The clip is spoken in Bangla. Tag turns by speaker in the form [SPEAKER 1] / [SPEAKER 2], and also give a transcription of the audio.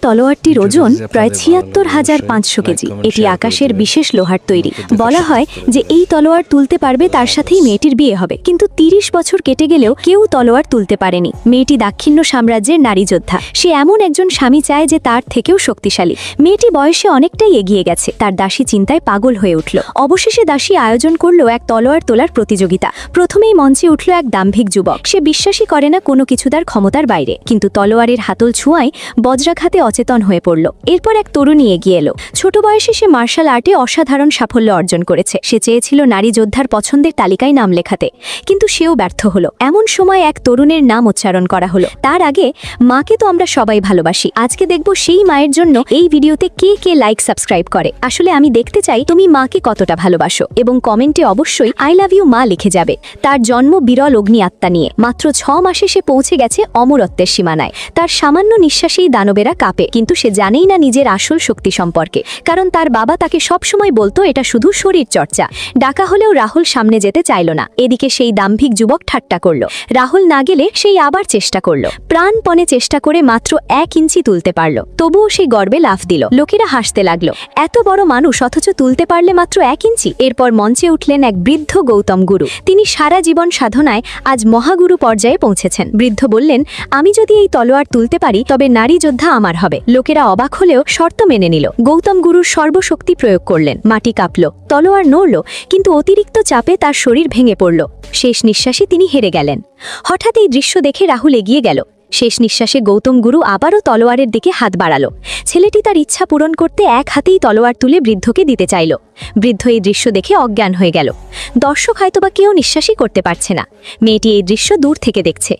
[SPEAKER 1] তলোয়ারটির ওজন প্রায় ৭৬,৫০০ কেজি। এটি আকাশের বিশেষ লোহার তৈরি। বলা হয় যে এই তলোয়ার তুলতে পারবে তার সাথেই মেয়েটির বিয়ে হবে, কিন্তু ৩০ বছর কেটে গেলেও কেউ তলোয়ার তুলতে পারেনি। মেয়েটি দাক্ষিণ্য সাম্রাজ্যের নারী যোদ্ধা। সে এমন একজন স্বামী চায় যে তার থেকেও শক্তিশালী। মেয়েটি বয়সে অনেকটাই এগিয়ে গেছে। তার দাসী চিন্তায় পাগল হয়ে উঠল। অবশেষে দাসী আয়োজন করল এক তলোয়ার তোলার প্রতিযোগিতা। প্রথমেই মঞ্চে উঠল এক দাম্ভিক যুবক। সে বিশ্বাসই করে না কোনো কিছু তার ক্ষমতার বাইরে, কিন্তু তলোয়ারের হাতল ছোঁয়ায় বজ্রাঘাতে অচেতন হয়ে পড়ল। এরপর এক তরুণী এগিয়ে এলো। ছোট বয়সে সে মার্শাল আর্টে অসাধারণ সাফল্য অর্জন করেছে। সে চেয়েছিল নারী যোদ্ধার পছন্দের তালিকায় নাম লেখাতে, কিন্তু সেও ব্যর্থ হলো। এমন সময় এক তরুণের নাম উচ্চারণ করা হলো। তার আগে, মাকে তো আমরা সবাই ভালোবাসি। আজকে দেখব সেই মায়ের জন্য এই ভিডিওতে কে কে লাইক সাবস্ক্রাইব করে। আসলে আমি দেখতে চাই তুমি মাকে কতটা ভালোবাসো, এবং কমেন্টে অবশ্যই আই লাভ ইউ মা লিখে যাবে। তার জন্ম বিরল অগ্নি আত্মা নিয়ে। মাত্র ৬ মাসে সে পৌঁছে গেছে অমরত্বের সীমানায়। তার সামান্য নিঃশ্বাসেই দানবেরা কাঁপে, কিন্তু সে জানেই না নিজের আসল শক্তি সম্পর্কে, কারণ তার বাবা তাকে সবসময় বলতো এটা শুধু শরীর চর্চা। ডাকা হলেও রাহুল সামনে যেতে চাইল না। এদিকে সেই দাম্ভিক যুবক ঠাট্টা করল। রাহুল না গেলে সেই আবার চেষ্টা করল। প্রাণপণে চেষ্টা করে মাত্র ১ ইঞ্চি তুলতে পারল। তবুও সেই গর্বে লাফ দিল। লোকেরা হাসতে লাগলো। এত বড় মানুষ অথচ তুলতে পারলে মাত্র ১ ইঞ্চি। এরপর মঞ্চে উঠলেন এক বৃদ্ধ গৌতম গুরু। তিনি সারা জীবন সাধনায় আজ মহাগুরু পর্যায়ে পৌঁছেছেন। বৃদ্ধ বললেন, আমি যদি এই তলোয়ার তুলতে পারি তবে নারী যোদ্ধা আমার হবে। লোকেরা অবাক হলেও শর্ত মেনে নিল। গৌতম গুরুর সর্বশক্তি প্রয়োগ করলেন। মাটি কাঁপল, তলোয়ার নড়ল, কিন্তু অতিরিক্ত চাপে তার শরীর ভেঙে পড়ল। শেষ নিঃশ্বাসে তিনি হেরে গেলেন। হঠাৎ এই দৃশ্য দেখে রাহুল এগিয়ে গেল। শেষ নিঃশ্বাসে গৌতম গুরু আবারও তলোয়ারের দিকে হাত বাড়ালো। ছেলেটি তার ইচ্ছা পূরণ করতে এক হাতেই তলোয়ার তুলে বৃদ্ধকে দিতে চাইল। বৃদ্ধ এই দৃশ্য দেখে অজ্ঞান হয়ে গেল। দর্শক হয়তোবা কেউ নিঃশ্বাসই করতে পারছে না। মেয়েটি এই দৃশ্য দূর থেকে দেখছে।